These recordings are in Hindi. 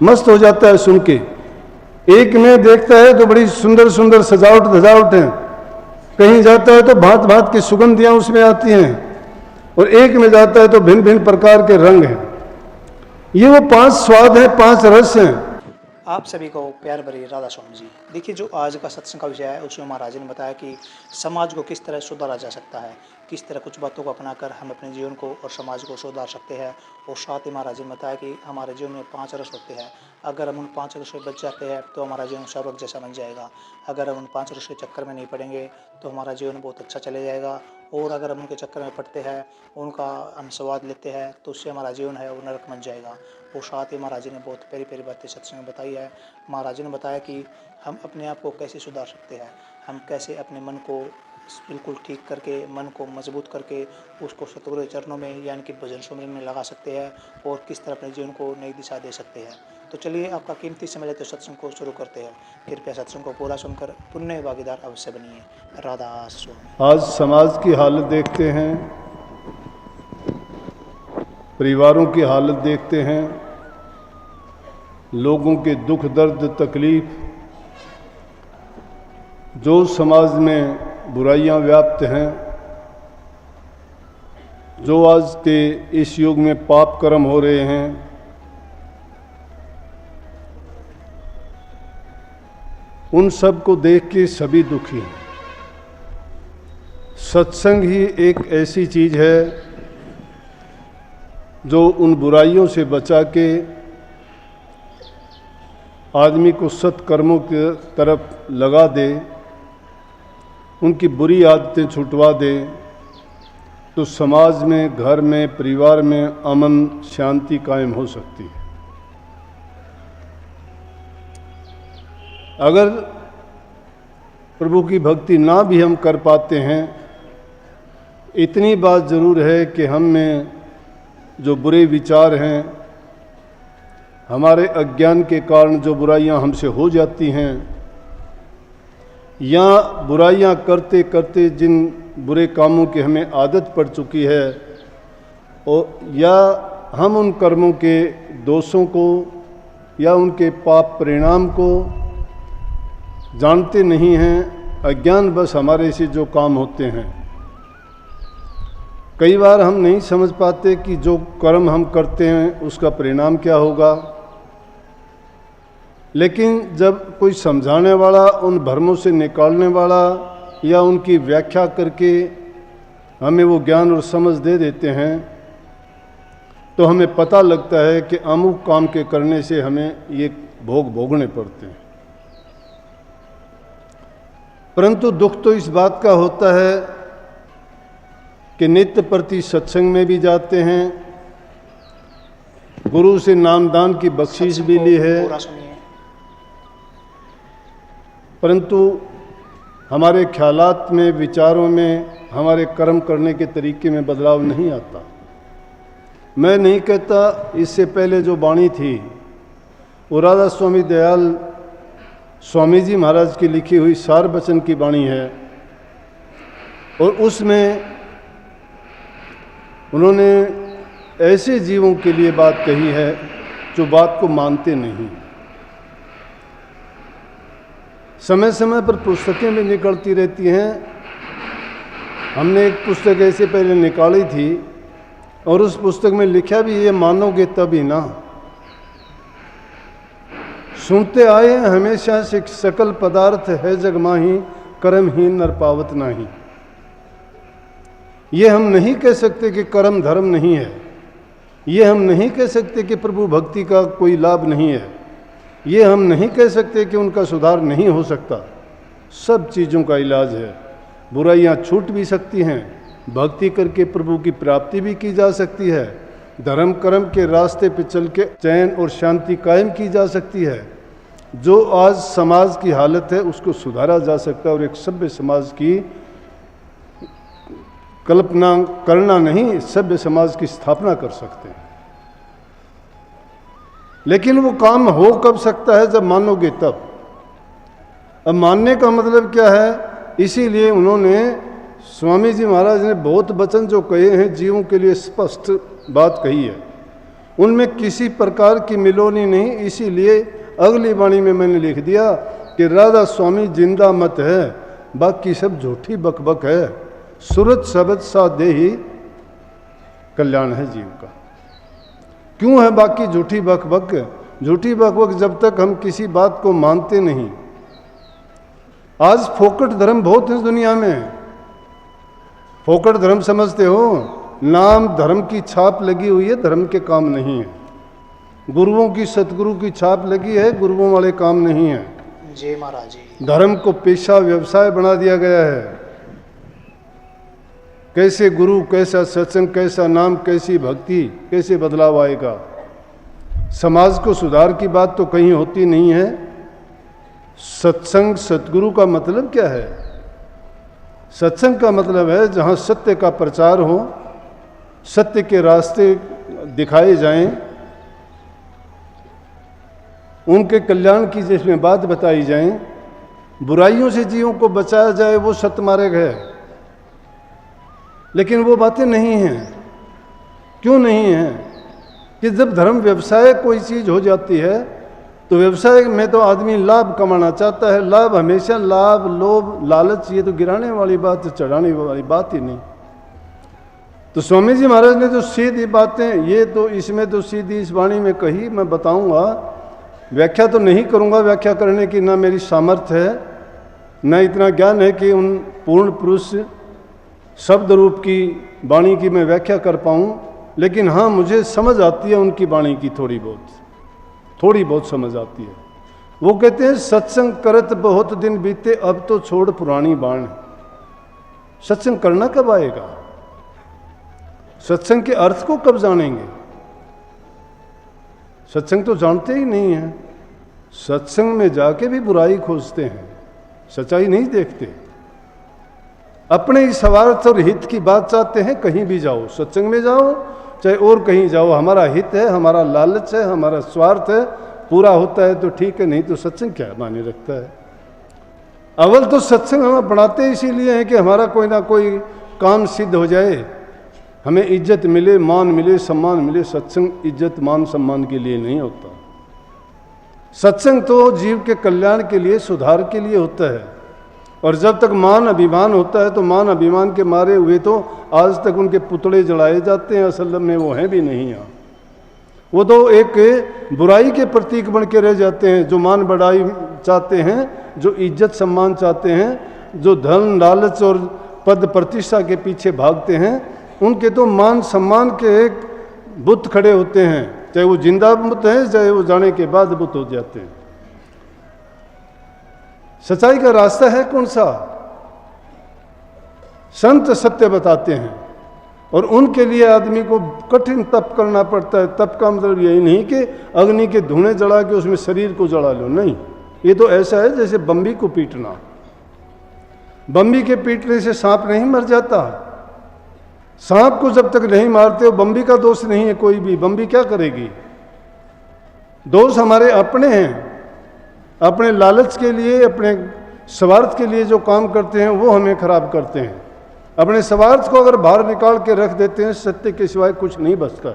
मस्त हो जाता है सुन के। एक में देखता है तो बड़ी सुंदर सुंदर सजावट धजावट है, कहीं जाता है तो भांत भांत की सुगंधियां उसमें आती हैं, और एक में जाता है तो भिन्न भिन्न प्रकार के रंग हैं। ये वो 5 स्वाद हैं, 5 रस हैं। आप सभी को प्यार भरी राधा स्वामी जी। देखिए, जो आज का सत्संग का विषय है उसमें महाराज ने बताया कि समाज को किस तरह सुधारा जा सकता है, किस तरह कुछ बातों को अपनाकर हम अपने जीवन को और समाज को सुधार सकते हैं। और साथ ही महाराज ने बताया कि हमारे जीवन में 5 रस होते हैं, अगर हम उन 5 रस में बच जाते हैं तो हमारा जीवन स्वर्ग जैसा बन जाएगा। अगर हम उन 5 रस के चक्कर में नहीं पड़ेंगे तो हमारा जीवन बहुत अच्छा चले जाएगा, और अगर हम उनके चक्कर में पड़ते हैं, उनका हम स्वाद लेते हैं, तो उससे हमारा जीवन है वो नरक बन जाएगा। और साथ ही महाराज ने बहुत प्यारी प्यारी बातें सत्संग में बताई है। महाराज ने बताया कि हम अपने आप को कैसे सुधार सकते हैं, हम कैसे अपने मन को बिल्कुल ठीक करके, मन को मजबूत करके उसको सतगुरु के चरणों में यानी कि भजन सुमरन में लगा सकते हैं, और किस तरह अपने जीवन को नई दिशा दे सकते हैं। तो चलिए, आपका कीमती समय लेते सत्संग को शुरू करते हैं। कृपया सत्संग को पूरा सुनकर पुण्य भागीदार अवश्य बनिए। राधा स्वामी। आज समाज की हालत देखते हैं, परिवारों की हालत देखते हैं, लोगों के दुख दर्द तकलीफ, जो समाज में बुराइयां व्याप्त हैं, जो आज के इस युग में पाप कर्म हो रहे हैं, उन सब को देख के सभी दुखी हैं। सत्संग ही एक ऐसी चीज है जो उन बुराइयों से बचा के आदमी को सत्कर्मों की तरफ लगा दे, उनकी बुरी आदतें छुटवा दे, तो समाज में, घर में, परिवार में अमन शांति कायम हो सकती है। अगर प्रभु की भक्ति ना भी हम कर पाते हैं, इतनी बात जरूर है कि हम में जो बुरे विचार हैं, हमारे अज्ञान के कारण जो बुराइयां हमसे हो जाती हैं, या बुराइयां करते करते जिन बुरे कामों की हमें आदत पड़ चुकी है, और या हम उन कर्मों के दोषों को या उनके पाप परिणाम को जानते नहीं हैं, अज्ञान बस हमारे से जो काम होते हैं। कई बार हम नहीं समझ पाते कि जो कर्म हम करते हैं उसका परिणाम क्या होगा, लेकिन जब कोई समझाने वाला, उन भ्रमों से निकालने वाला, या उनकी व्याख्या करके हमें वो ज्ञान और समझ दे देते हैं, तो हमें पता लगता है कि अमुक काम के करने से हमें ये भोग भोगने पड़ते हैं। परंतु दुख तो इस बात का होता है कि नित्य प्रति सत्संग में भी जाते हैं, गुरु से नामदान की बख्शीश भी ली है, परंतु हमारे ख्यालात में, विचारों में, हमारे कर्म करने के तरीके में बदलाव नहीं आता। मैं नहीं कहता, इससे पहले जो वाणी थी वो राधा स्वामी दयाल स्वामी जी महाराज की लिखी हुई सार वचन की वाणी है, और उसमें उन्होंने ऐसे जीवों के लिए बात कही है जो बात को मानते नहीं। समय समय पर पुस्तकें भी निकलती रहती हैं। हमने एक पुस्तक ऐसे पहले निकाली थी, और उस पुस्तक में लिखा भी, ये मानोगे तभी ना। सुनते आए हैं हमेशा से सकल पदार्थ है जग माही, कर्महीन नर पावत नाही। ये हम नहीं कह सकते कि कर्म धर्म नहीं है, ये हम नहीं कह सकते कि प्रभु भक्ति का कोई लाभ नहीं है, ये हम नहीं कह सकते कि उनका सुधार नहीं हो सकता। सब चीज़ों का इलाज है। बुराइयां छूट भी सकती हैं, भक्ति करके प्रभु की प्राप्ति भी की जा सकती है, धर्म कर्म के रास्ते पे चल के चैन और शांति कायम की जा सकती है। जो आज समाज की हालत है उसको सुधारा जा सकता है, और एक सभ्य समाज की कल्पना करना नहीं, सभ्य समाज की स्थापना कर सकते हैं। लेकिन वो काम हो कब सकता है? जब मानोगे तब। अब मानने का मतलब क्या है? इसीलिए उन्होंने, स्वामी जी महाराज ने बहुत वचन जो कहे हैं जीवों के लिए स्पष्ट बात कही है। उनमें किसी प्रकार की मिलोनी नहीं। इसीलिए अगली वाणी में मैंने लिख दिया कि राधा स्वामी जिंदा मत है, बाकी सब झूठी बकबक है। सूरत शब्द सा देही कल्याण है जीव का। क्यों है बाकी झूठी बकबक? झूठी बकबक जब तक हम किसी बात को मानते नहीं। आज फोकट धर्म बहुत है दुनिया में। फोकट धर्म समझते हो? नाम धर्म की छाप लगी हुई है, धर्म के काम नहीं है। गुरुओं की, सतगुरु की छाप लगी है, गुरुओं वाले काम नहीं है। जय महाराज जी। धर्म को पेशा व्यवसाय बना दिया गया है। कैसे गुरु, कैसा सत्संग, कैसा नाम, कैसी भक्ति, कैसे बदलाव आएगा। समाज को सुधार की बात तो कहीं होती नहीं है। सत्संग सतगुरु का मतलब क्या है? सत्संग का मतलब है जहाँ सत्य का प्रचार हो, सत्य के रास्ते दिखाए जाएं, उनके कल्याण की जिसमें बात बताई जाए, बुराइयों से जीवों को बचाया जाए, वो सत्यमार्ग है। लेकिन वो बातें नहीं हैं। क्यों नहीं हैं? कि जब धर्म व्यवसाय कोई चीज़ हो जाती है तो व्यवसाय में तो आदमी लाभ कमाना चाहता है। लाभ हमेशा लाभ, लोभ, लालच, ये तो गिराने वाली बात, चढ़ाने वाली बात ही नहीं। तो स्वामी जी महाराज ने जो सीधी बातें, ये तो इसमें तो सीधी इस वाणी में कही, मैं बताऊंगा, व्याख्या तो नहीं करूंगा। व्याख्या करने की ना मेरी सामर्थ्य है, न इतना ज्ञान है कि उन पूर्ण पुरुष शब्द रूप की वाणी की मैं व्याख्या कर पाऊं। लेकिन हाँ, मुझे समझ आती है उनकी वाणी की, थोड़ी बहुत समझ आती है। वो कहते हैं सत्संग करत बहुत दिन बीते, अब तो छोड़ पुरानी बाण। सत्संग करना कब आएगा? सत्संग के अर्थ को कब जानेंगे? सत्संग तो जानते ही नहीं है। सत्संग में जाके भी बुराई खोजते हैं, सच्चाई नहीं देखते। अपने ही स्वार्थ और हित की बात चाहते हैं। कहीं भी जाओ, सत्संग में जाओ चाहे और कहीं जाओ, हमारा हित है, हमारा लालच है, हमारा स्वार्थ है, पूरा होता है तो ठीक है, नहीं तो सत्संग क्या माने रखता है। अव्वल तो सत्संग हम बढ़ाते इसीलिए हैं कि हमारा कोई ना कोई काम सिद्ध हो जाए, हमें इज्जत मिले, मान मिले, सम्मान मिले। सत्संग इज्जत, मान, सम्मान के लिए नहीं होता। सत्संग तो जीव के कल्याण के लिए, सुधार के लिए होता है। और जब तक मान अभिमान होता है तो मान अभिमान के मारे हुए तो आज तक उनके पुतले जलाए जाते हैं। असल में वो हैं भी नहीं यहाँ। वो तो एक बुराई के प्रतीक बन के रह जाते हैं। जो मान बढ़ाई चाहते हैं, जो इज्जत सम्मान चाहते हैं, जो धन लालच और पद प्रतिष्ठा के पीछे भागते हैं, उनके तो मान सम्मान के एक बुत खड़े होते हैं। चाहे वो जिंदा बुत है, चाहे वो जाने के बाद बुत हो जाते हैं। सच्चाई का रास्ता है कौन सा? संत सत्य बताते हैं और उनके लिए आदमी को कठिन तप करना पड़ता है। तप का मतलब यही नहीं कि अग्नि के धुएं जला के उसमें शरीर को जला लो, नहीं। ये तो ऐसा है जैसे बम्बी को पीटना। बम्बी के पीटने से सांप नहीं मर जाता। सांप को जब तक नहीं मारते हो, बम्बी का दोष नहीं है कोई भी। बम्बी क्या करेगी? दोष हमारे अपने हैं। अपने लालच के लिए, अपने स्वार्थ के लिए जो काम करते हैं वो हमें खराब करते हैं। अपने स्वार्थ को अगर बाहर निकाल के रख देते हैं, सत्य के सिवाय कुछ नहीं बचता।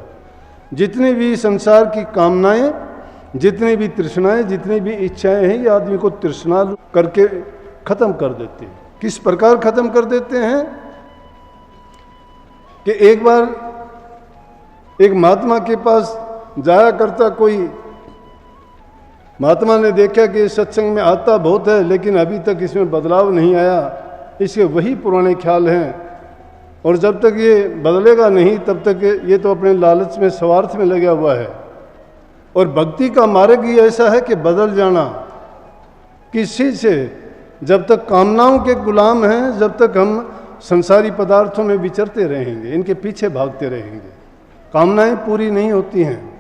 जितनी भी संसार की कामनाएं, जितनी भी तृष्णाएं, जितनी भी इच्छाएं हैं, ये आदमी को तृष्णा करके खत्म कर देते हैं। किस प्रकार खत्म कर देते हैं कि एक बार एक महात्मा के पास जाया करता कोई महात्मा ने देखा कि सत्संग में आता बहुत है लेकिन अभी तक इसमें बदलाव नहीं आया, इसके वही पुराने ख्याल हैं और जब तक ये बदलेगा नहीं तब तक ये तो अपने लालच में, स्वार्थ में लगा हुआ है। और भक्ति का मार्ग ही ऐसा है कि बदल जाना। किसी से जब तक कामनाओं के गुलाम हैं, जब तक हम संसारी पदार्थों में विचरते रहेंगे, इनके पीछे भागते रहेंगे, कामनाएं पूरी नहीं होती हैं।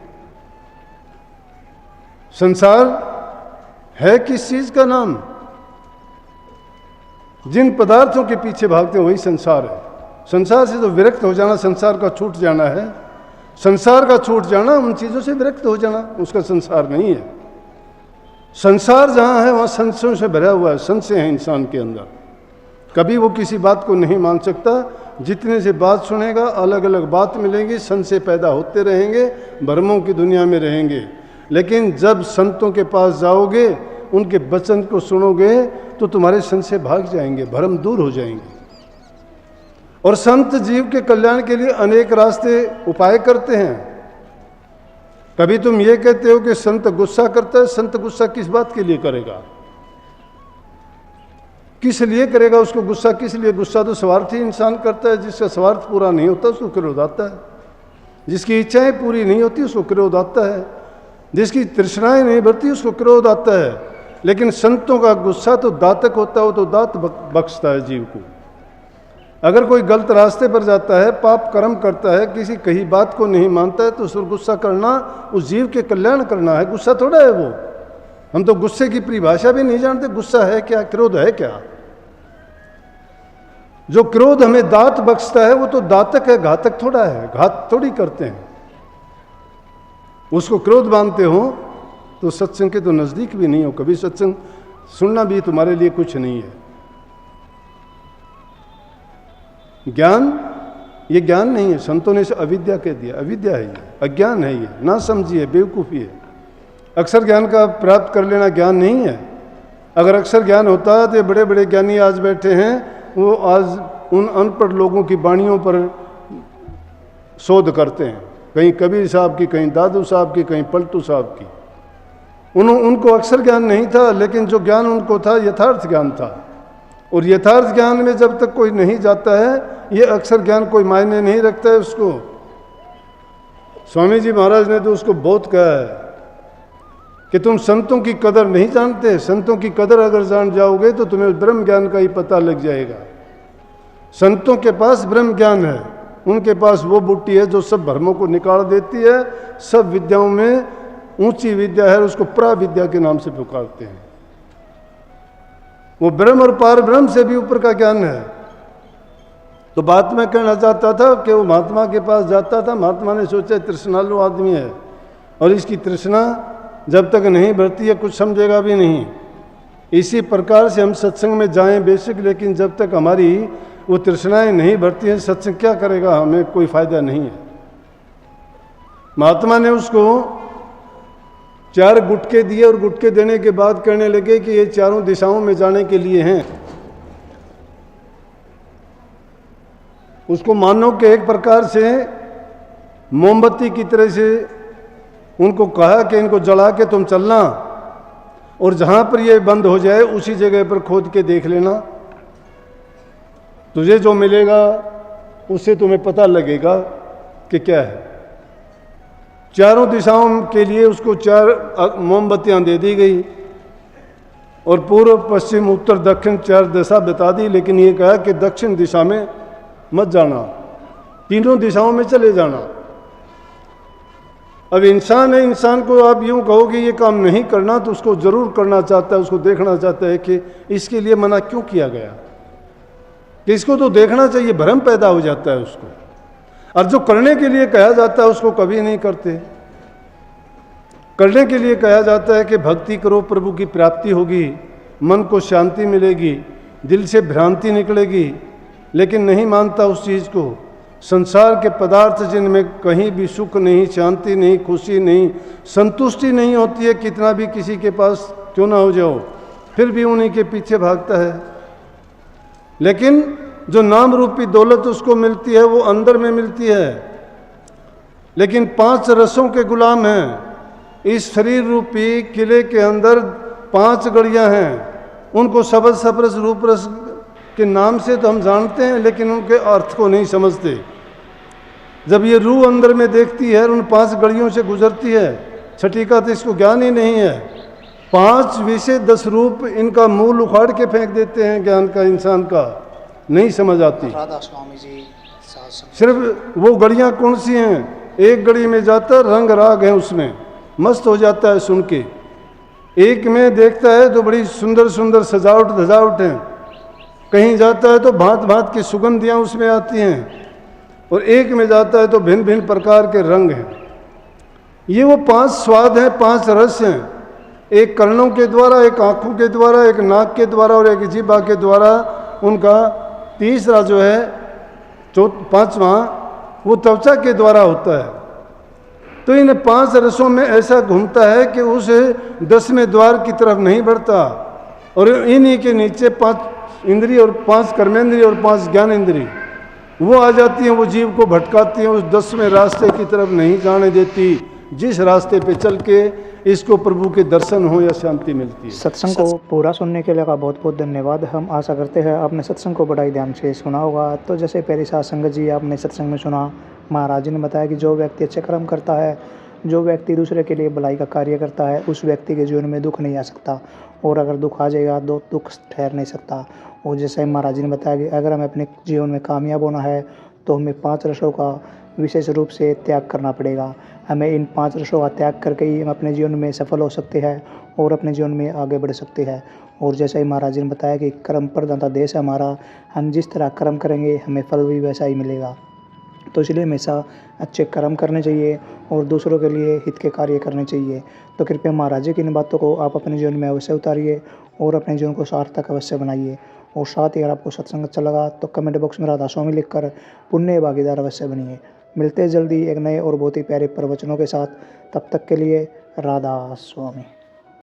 संसार है किस चीज का नाम? जिन पदार्थों के पीछे भागते हैं वही संसार है। संसार से तो विरक्त हो जाना, संसार का छूट जाना है। संसार का छूट जाना, उन चीजों से विरक्त हो जाना, उसका संसार नहीं है। संसार जहां है वहां संशयों से भरा हुआ है, संशय है इंसान के अंदर। कभी वो किसी बात को नहीं मान सकता जितने से बात सुनेगा अलग अलग बात मिलेंगी, संशय पैदा होते रहेंगे, भ्रमों की दुनिया में रहेंगे। लेकिन जब संतों के पास जाओगे, उनके वचन को सुनोगे, तो तुम्हारे संशय भाग जाएंगे, भ्रम दूर हो जाएंगे। और संत जीव के कल्याण के लिए अनेक रास्ते उपाय करते हैं। कभी तुम ये कहते हो कि संत गुस्सा करता है, संत गुस्सा किस बात के लिए करेगा, किस लिए करेगा उसको गुस्सा, किस लिए? गुस्सा तो स्वार्थी इंसान करता है, जिसका स्वार्थ पूरा नहीं होता उसको क्रोध आता है, जिसकी इच्छाएं पूरी नहीं होती उसको क्रोध आता है, जिसकी तृष्णाएं नहीं भरती उसको क्रोध आता है। लेकिन संतों का गुस्सा तो दातक होता है, वो तो दात बख्शता है जीव को। अगर कोई गलत रास्ते पर जाता है, पाप कर्म करता है, किसी कही बात को नहीं मानता है, तो उस पर गुस्सा करना उस जीव के कल्याण करना है, गुस्सा थोड़ा है वो। हम तो गुस्से की परिभाषा भी नहीं जानते, गुस्सा है क्या, क्रोध है क्या। जो क्रोध हमें दात बख्शता है वो तो दातक है, घातक थोड़ा है, घात थोड़ी करते हैं। उसको क्रोध मानते हो तो सत्संग के तो नजदीक भी नहीं हो, कभी सत्संग सुनना भी तुम्हारे लिए कुछ नहीं है। ज्ञान, ये ज्ञान नहीं है, संतों ने इसे अविद्या कह दिया, अविद्या है ये, अज्ञान है ये, ना समझी है, बेवकूफ़ी है। अक्षर ज्ञान का प्राप्त कर लेना ज्ञान नहीं है। अगर अक्षर ज्ञान होता है तो ये बड़े बड़े ज्ञानी आज बैठे हैं, वो आज उन अनपढ़ लोगों की वाणियों पर शोध करते हैं, कहीं कबीर साहब की, कहीं दादू साहब की, कहीं पलटू साहब की। उनको अक्षर ज्ञान नहीं था, लेकिन जो ज्ञान उनको था यथार्थ ज्ञान था। और यथार्थ ज्ञान में जब तक कोई नहीं जाता है, ये अक्षर ज्ञान कोई मायने नहीं रखता है उसको। स्वामी जी महाराज ने तो उसको बहुत कहा है कि तुम संतों की कदर नहीं जानते, संतों की कदर अगर जान जाओगे तो तुम्हें ब्रह्म ज्ञान का ही पता लग जाएगा। संतों के पास ब्रह्म ज्ञान है, उनके पास वो बुट्टी है जो सब भ्रमों को निकाल देती है। सब विद्याओं में ऊंची विद्या है, उसको प्राविद्या के नाम से पुकारते हैं। वो ब्रह्म और पार ब्रह्म से भी ऊपर का ज्ञान है। तो बात मैं कहना चाहता था कि वो महात्मा के पास जाता था, महात्मा ने सोचा तृष्णालु आदमी है और इसकी तृष्णा जब तक नहीं भरती है कुछ समझेगा भी नहीं। इसी प्रकार से हम सत्संग में जाएं बेशक, लेकिन जब तक हमारी वो तृष्णाएं नहीं भरती हैं, सत्संग क्या करेगा, हमें कोई फायदा नहीं है। महात्मा ने उसको 4 गुटके दिए और गुटके देने के बाद कहने लगे कि ये चारों दिशाओं में जाने के लिए हैं। उसको मानो कि एक प्रकार से मोमबत्ती की तरह से उनको कहा कि इनको जला के तुम चलना, और जहां पर ये बंद हो जाए उसी जगह पर खोद के देख लेना, तुझे जो मिलेगा उससे तुम्हें पता लगेगा कि क्या है। चारों दिशाओं के लिए उसको 4 मोमबत्तियां दे दी गई और पूर्व पश्चिम उत्तर दक्षिण 4 दिशा बता दी, लेकिन ये कहा कि दक्षिण दिशा में मत जाना, तीनों दिशाओं में चले जाना। अब इंसान है, इंसान को आप यूं कहो कि ये काम नहीं करना तो उसको जरूर करना चाहता है, उसको देखना चाहता है कि इसके लिए मना क्यों किया गया, कि इसको तो देखना चाहिए, भ्रम पैदा हो जाता है उसको। और जो करने के लिए कहा जाता है उसको कभी नहीं करते। करने के लिए कहा जाता है कि भक्ति करो, प्रभु की प्राप्ति होगी, मन को शांति मिलेगी, दिल से भ्रांति निकलेगी, लेकिन नहीं मानता उस चीज़ को। संसार के पदार्थ जिनमें कहीं भी सुख नहीं, शांति नहीं, खुशी नहीं, संतुष्टि नहीं होती है, कितना भी किसी के पास क्यों ना हो जाओ, फिर भी उन्हीं के पीछे भागता है। लेकिन जो नाम रूपी दौलत उसको मिलती है वो अंदर में मिलती है। लेकिन 5 रसों के गुलाम हैं। इस शरीर रूपी किले के अंदर 5 गड़ियां हैं, उनको शब्द सप्रस रूप रस के नाम से तो हम जानते हैं, लेकिन उनके अर्थ को नहीं समझते। जब ये रूह अंदर में देखती है, उन 5 गड़ियों से गुजरती है, छठी का तो इसको ज्ञान ही नहीं है। 5 विषय 10 रूप, इनका मूल उखाड़ के फेंक देते हैं ज्ञान का, इंसान का नहीं समझ आती। राधा स्वामी जी सिर्फ वो गड़ियाँ कौन सी हैं, एक गड़ी में जाता रंग राग है, उसमें मस्त हो जाता है सुन के। एक में देखता है तो बड़ी सुंदर सुंदर सजावट धजावट है, कहीं जाता है तो भांत भांत की सुगंधियाँ उसमें आती हैं, और एक में जाता है तो भिन्न भिन्न प्रकार के रंग हैं। ये वो 5 स्वाद हैं, 5 रस हैं, एक कर्णों के द्वारा, एक आँखों के द्वारा, एक नाक के द्वारा और एक जीभा के द्वारा। उनका तीसरा जो है पांचवा वो त्वचा के द्वारा होता है। तो इन 5 रसों में ऐसा घूमता है कि उस 10वें द्वार की तरफ नहीं बढ़ता, और इन्हीं के नीचे 5 इंद्रिय और 5 कर्मेंद्रिय और 5 ज्ञानेंद्रिय वो आ जाती हैं, वो जीव को भटकाती हैं, उस 10वें रास्ते की तरफ नहीं जाने देती, जिस रास्ते पे चल के इसको प्रभु के दर्शन हो या शांति मिलती है। सत्संग को पूरा सुनने के लिए का बहुत बहुत धन्यवाद। हम आशा करते हैं आपने सत्संग को बड़ा ही ध्यान से सुना होगा। तो जैसे पहले साथ संगत जी आपने सत्संग में सुना, महाराज जी ने बताया कि जो व्यक्ति अच्छे कर्म करता है, जो व्यक्ति दूसरे के लिए भलाई का कार्य करता है, उस व्यक्ति के जीवन में दुख नहीं आ सकता, और अगर दुख आ जाएगा तो दुख ठहर नहीं सकता। और जैसे महाराज जी ने बताया कि अगर हमें अपने जीवन में कामयाब होना है तो हमें 5 रसों का विशेष रूप से त्याग करना पड़ेगा। हमें इन 5 रसों का त्याग करके ही हम अपने जीवन में सफल हो सकते हैं और अपने जीवन में आगे बढ़ सकते हैं। और जैसे ही महाराज जी ने बताया कि कर्म प्रधानता देश है हमारा, हम जिस तरह कर्म करेंगे हमें फल भी वैसा ही मिलेगा। तो इसलिए हमेशा अच्छे कर्म करने चाहिए और दूसरों के लिए हित के कार्य करने चाहिए। तो कृपया महाराज जी की इन बातों को आप अपने जीवन में अवश्य उतारिए और अपने जीवन को सार्थक अवश्य बनाइए। और साथ ही अगर आपको सत्संग अच्छा लगा तो कमेंट बॉक्स में राधा स्वामी लिखकर पुण्य भागीदार अवश्य बनिए। मिलते हैं जल्दी एक नए और बहुत ही प्यारे प्रवचनों के साथ। तब तक के लिए राधा स्वामी।